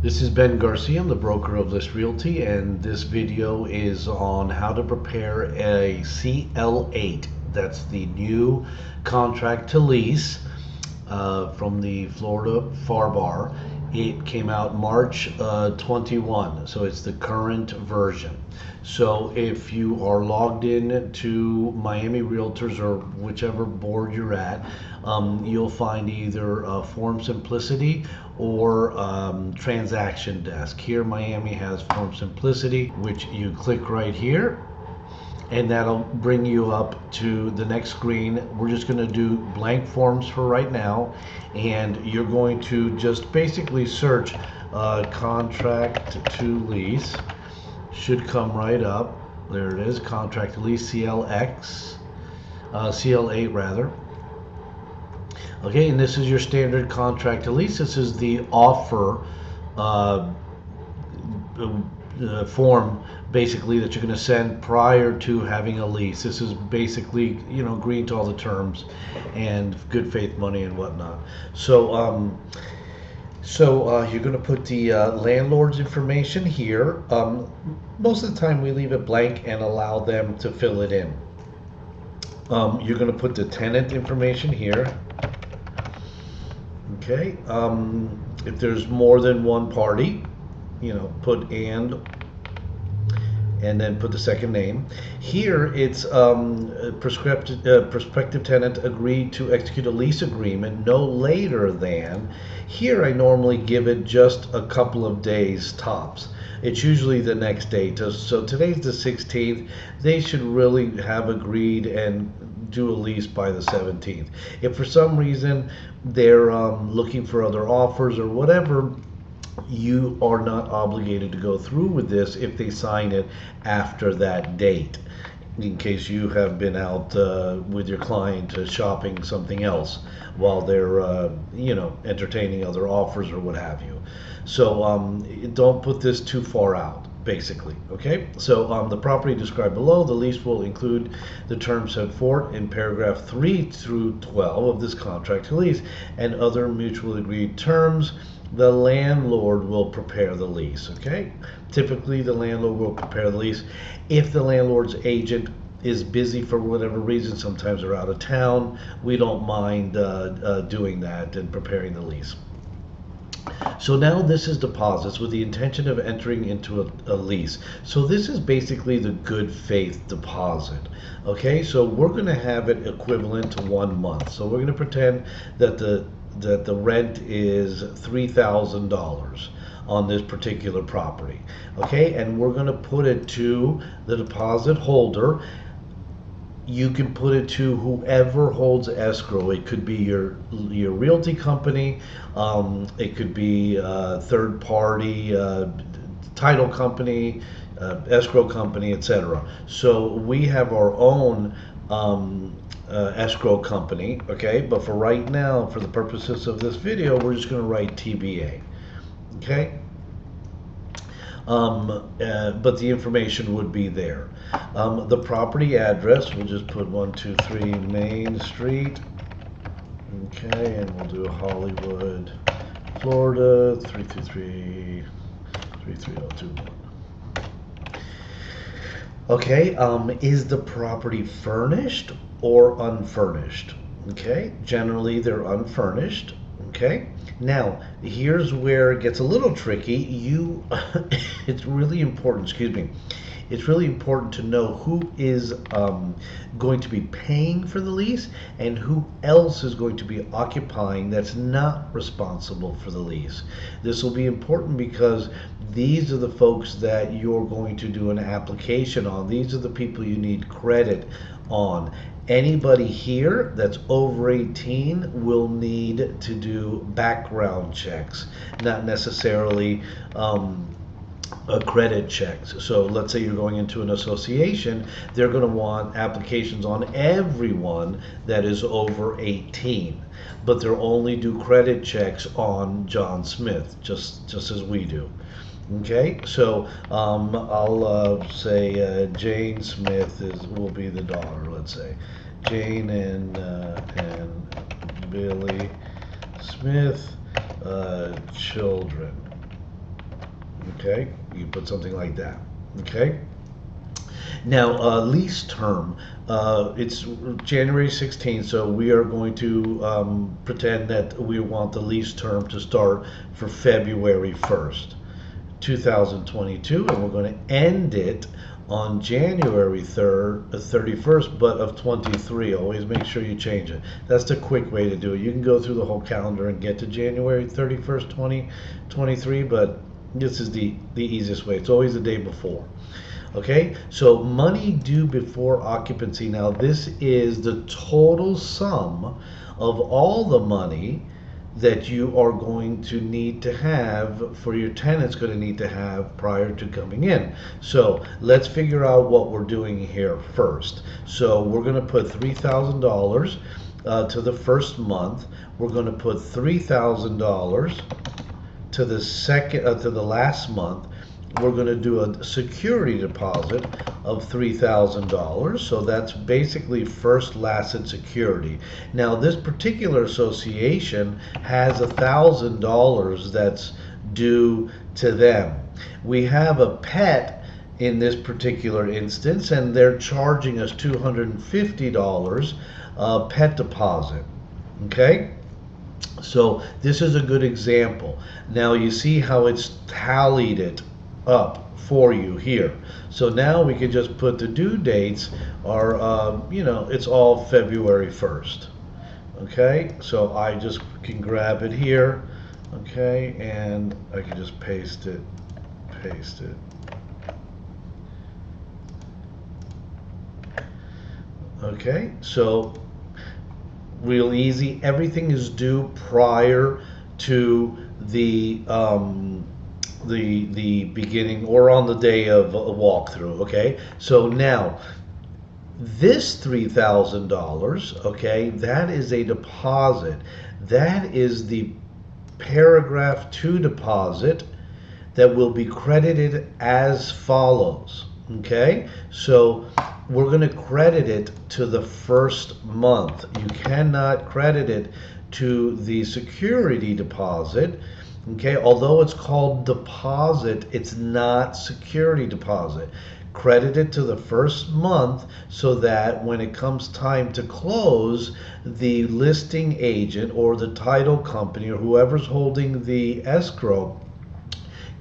This is Ben Garcia, I'm the broker of List Realty, and this video is on how to prepare a CL8. That's the new contract to lease from the Florida Far Bar. It came out March 21, so it's the current version. So if you are logged in to Miami Realtors or whichever board you're at, you'll find either Form Simplicity or Transaction Desk. Here Miami has Form Simplicity, which you click right here, and that'll bring you up to the next screen. We're just going to do blank forms for right now, and you're going to just basically search contract to lease. Should come right up. There it is, contract to lease CLX, CL8 rather. Okay, and this is your standard contract to lease. This is the offer form basically that you're going to send prior to having a lease. This is basically, agreeing to all the terms and good faith money and whatnot. So you're going to put the landlord's information here. Most of the time we leave it blank and allow them to fill it in. You're going to put the tenant information here. Okay, if there's more than one party, put and then put the second name. Here it's prospective tenant agreed to execute a lease agreement no later than. Here I normally give it just a couple of days tops. It's usually the next day. So today's the 16th. They should really have agreed and do a lease by the 17th. If for some reason they're looking for other offers or whatever, you are not obligated to go through with this if they sign it after that date, in case you have been out with your client shopping something else while they're entertaining other offers or what have you. So don't put this too far out, basically. Okay, so the property described below, the lease will include the terms set forth in paragraph 3 through 12 of this contract to lease and other mutually agreed terms. The landlord will prepare the lease. Okay, typically the landlord will prepare the lease. If the landlord's agent is busy for whatever reason, sometimes they're out of town, we don't mind doing that and preparing the lease. So now this is deposits with the intention of entering into a lease. So this is basically the good faith deposit. Okay, so we're going to have it equivalent to 1 month. So we're going to pretend that the rent is $3,000 on this particular property. Okay, and we're going to put it to the deposit holder. You can put it to whoever holds escrow. It could be your realty company. It could be a third party title company, escrow company, etc. So we have our own escrow company. Okay, but for right now, for the purposes of this video, we're just going to write TBA. Okay. But the information would be there. The property address, we'll just put 123 Main Street. Okay, and we'll do Hollywood, Florida, 33021. Okay, is the property furnished or unfurnished? Okay, generally they're unfurnished. Okay, now here's where it gets a little tricky. It's really important, it's really important to know who is going to be paying for the lease and who else is going to be occupying that's not responsible for the lease. This will be important because these are the folks that you're going to do an application on. These are the people you need credit on. Anybody here that's over 18 will need to do background checks, not necessarily credit checks. So let's say you're going into an association, they're going to want applications on everyone that is over 18, but they'll only do credit checks on John Smith, just as we do. Okay, so I'll say Jane Smith will be the daughter. Let's say Jane and Billy Smith, children. Okay, you put something like that. Okay. Now, lease term, it's January 16th, so we are going to pretend that we want the lease term to start for February 1st, 2022, and we're going to end it on January 31st, but of 23. Always make sure you change it. That's the quick way to do it. You can go through the whole calendar and get to January 31st, 2023, but this is the easiest way. It's always the day before. Okay, so money due before occupancy. Now, this is the total sum of all the money that you are going to need to have for your tenants going to need to have prior to coming in. So let's figure out what we're doing here first. So we're going to put $3,000 to the first month. We're going to put $3,000 to the last month. We're going to do a security deposit of $3,000. So that's basically first, last, and security. Now, this particular association has $1,000 that's due to them. We have a pet in this particular instance, and they're charging us $250 pet deposit. Okay? So this is a good example. Now you see how it's tallied it up for you here. So now we can just put the due dates are, it's all February 1st. Okay, so I just can grab it here. Okay, and I can just paste it. Okay, so real easy. Everything is due prior to the beginning or on the day of a walkthrough. Okay, so now this $3,000, okay, that is a deposit. That is the paragraph 2 deposit that will be credited as follows. Okay, so we're going to credit it to the first month. You cannot credit it to the security deposit. Okay, although it's called deposit, it's not security deposit. Credit it to the first month so that when it comes time to close, the listing agent or the title company or whoever's holding the escrow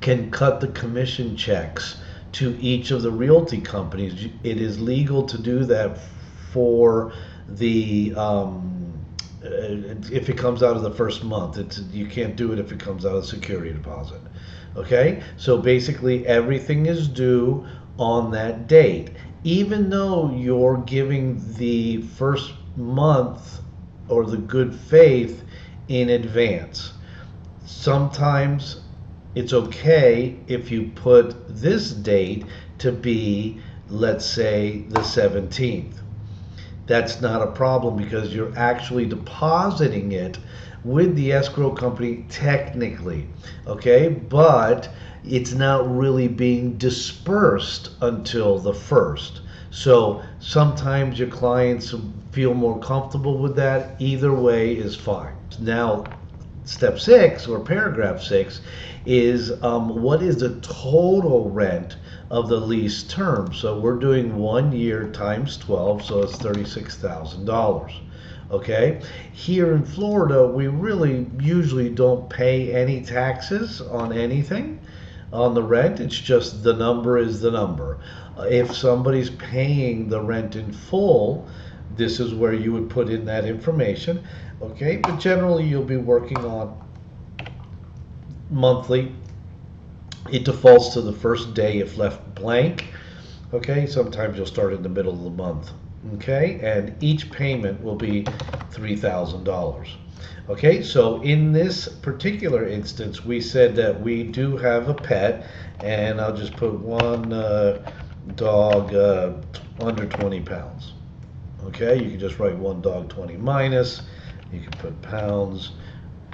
can cut the commission checks to each of the realty companies. It is legal to do that for the if it comes out of the first month. You can't do it if it comes out of security deposit. Okay, so basically everything is due on that date, even though you're giving the first month or the good faith in advance. Sometimes it's okay if you put this date to be, let's say, the 17th. That's not a problem because you're actually depositing it with the escrow company technically, okay? But it's not really being dispersed until the 1st. So sometimes your clients feel more comfortable with that. Either way is fine. Now, step 6 or paragraph 6 is what is the total rent of the lease term. So we're doing 1 year times 12, so it's $36,000. Okay, here in Florida, we really usually don't pay any taxes on anything on the rent. It's just the number is the number. If somebody's paying the rent in full, this is where you would put in that information. Okay, but generally you'll be working on monthly. It defaults to the first day if left blank. Okay, sometimes you'll start in the middle of the month. Okay, and each payment will be $3,000. Okay, so in this particular instance, we said that we do have a pet, and I'll just put one dog under 20 pounds. Okay, you can just write one dog 20 minus. You can put pounds.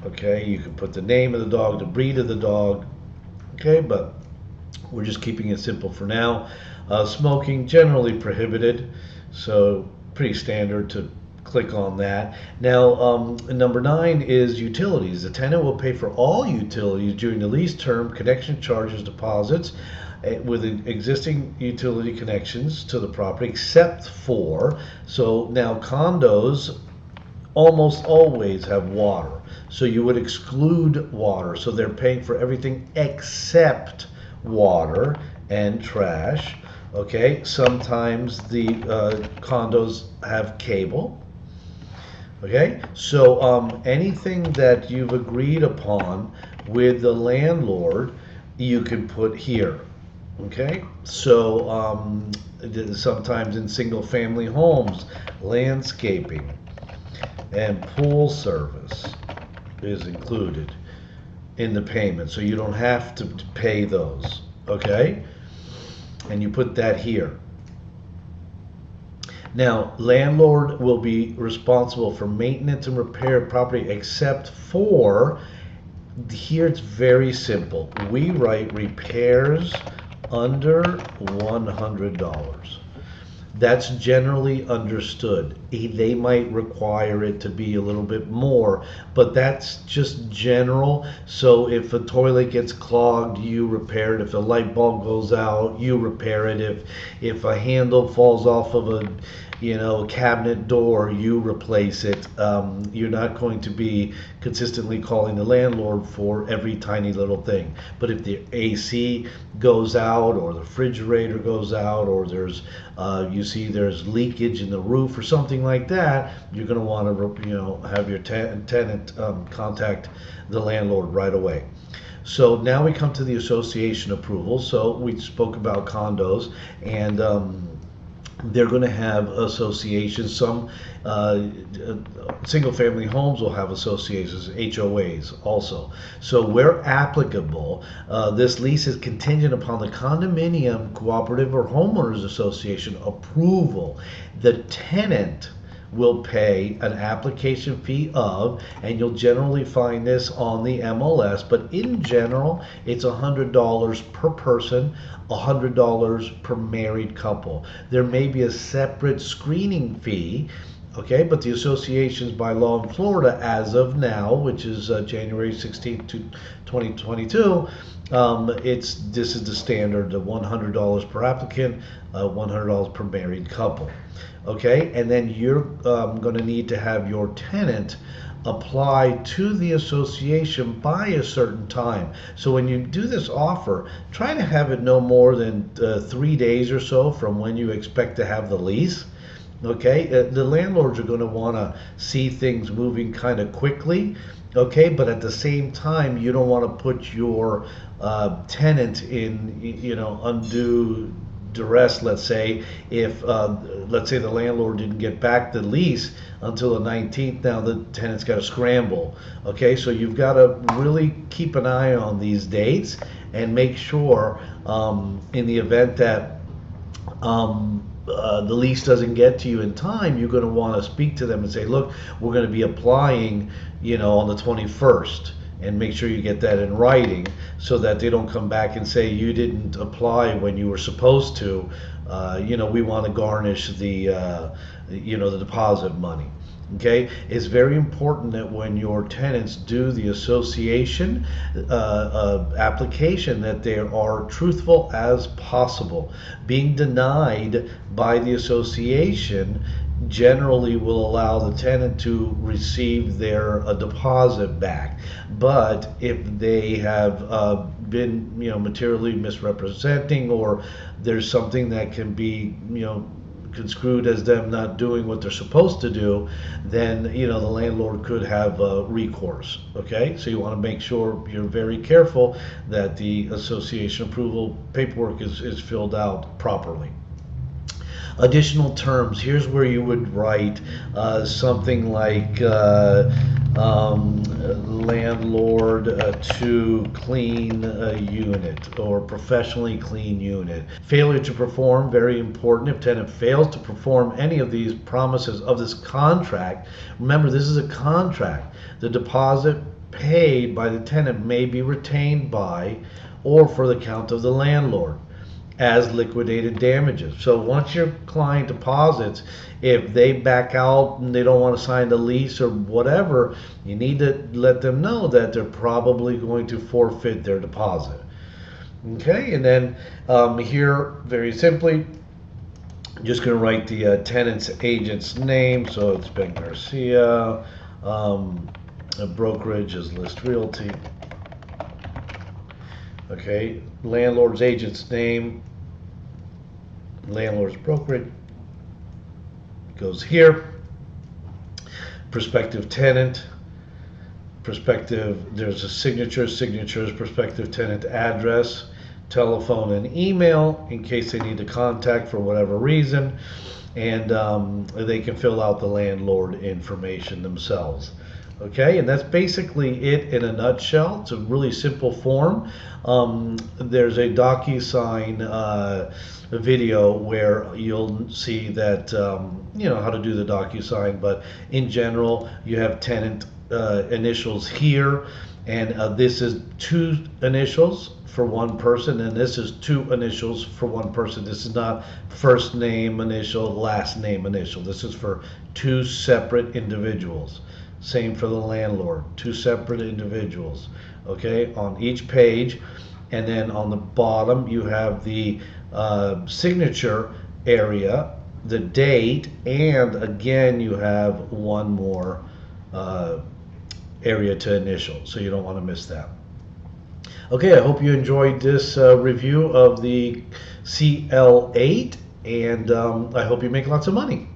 Okay, you can put the name of the dog, the breed of the dog. Okay, but we're just keeping it simple for now. Smoking generally prohibited, so pretty standard to click on that. Now, number 9 is utilities. The tenant will pay for all utilities during the lease term, connection charges, deposits, with existing utility connections to the property, except for, so now condos almost always have water. So you would exclude water. So they're paying for everything except water and trash. Okay, sometimes the condos have cable. Okay, so anything that you've agreed upon with the landlord, you can put here. Okay, so sometimes in single family homes, landscaping and pool service is included in the payment, so you don't have to pay those. Okay, and you put that here. Now, landlord will be responsible for maintenance and repair of property except for, here it's very simple. We write repairs under $100. That's generally understood. They might require it to be a little bit more, but that's just general. So if a toilet gets clogged, you repair it. If a light bulb goes out, you repair it. If a handle falls off of a cabinet door, you replace it. You're not going to be consistently calling the landlord for every tiny little thing. But if the AC goes out, or the refrigerator goes out, or there's there's leakage in the roof or something like that, you're going to want to have your tenant contact the landlord right away. So now we come to the association approval. So we spoke about condos, and they're going to have associations. Some single family homes will have associations, HOAs also. So where applicable, this lease is contingent upon the condominium, cooperative, or homeowners association approval. The tenant will pay an application fee of, and you'll generally find this on the MLS, but in general, it's $100 per person, $100 per married couple. There may be a separate screening fee, okay, but the associations by law in Florida as of now, which is January 16th, 2022, this is the standard of $100 per applicant, $100 per married couple. Okay, and then you're going to need to have your tenant apply to the association by a certain time. So when you do this offer, try to have it no more than 3 days or so from when you expect to have the lease. Okay, the landlords are going to want to see things moving kind of quickly. Okay, but at the same time, you don't want to put your tenant in undue duress. Let's say if let's say the landlord didn't get back the lease until the 19th, now the tenant's got to scramble. Okay, so you've got to really keep an eye on these dates and make sure in the event that the lease doesn't get to you in time, you're going to want to speak to them and say, look, we're going to be applying on the 21st, and make sure you get that in writing so that they don't come back and say you didn't apply when you were supposed to. We want to garnish the the deposit money. Okay, it's very important that when your tenants do the association application, that they are truthful as possible. Being denied by the association generally will allow the tenant to receive their deposit back. But if they have been materially misrepresenting, or there's something that can be construed as them not doing what they're supposed to do, then the landlord could have recourse. Okay, so you want to make sure you're very careful that the association approval paperwork is filled out properly. Additional terms, here's where you would write something like landlord to clean a unit, or professionally clean unit. Failure to perform, very important. If tenant fails to perform any of these promises of this contract, remember this is a contract, the deposit paid by the tenant may be retained by or for the account of the landlord. as liquidated damages. So once your client deposits, if they back out and they don't want to sign the lease or whatever, you need to let them know that they're probably going to forfeit their deposit. Okay, and then here, very simply, I'm just going to write the tenant's agent's name. So it's Ben Garcia. A brokerage is List Realty. Okay, landlord's agent's name, landlord's brokerage goes here. Prospective tenant, there's a signatures, prospective tenant address, telephone and email in case they need to contact for whatever reason, and they can fill out the landlord information themselves. Okay, and that's basically it in a nutshell. It's a really simple form. There's a DocuSign video where you'll see that how to do the DocuSign, but in general, you have tenant initials here, and this is 2 initials for one person, and this is 2 initials for one person. This is not first name initial, last name initial. This is for 2 separate individuals. Same for the landlord, 2 separate individuals, okay, on each page. And then on the bottom, you have the signature area, the date, and again, you have one more area to initial, so you don't want to miss that. Okay, I hope you enjoyed this review of the CL8, and I hope you make lots of money.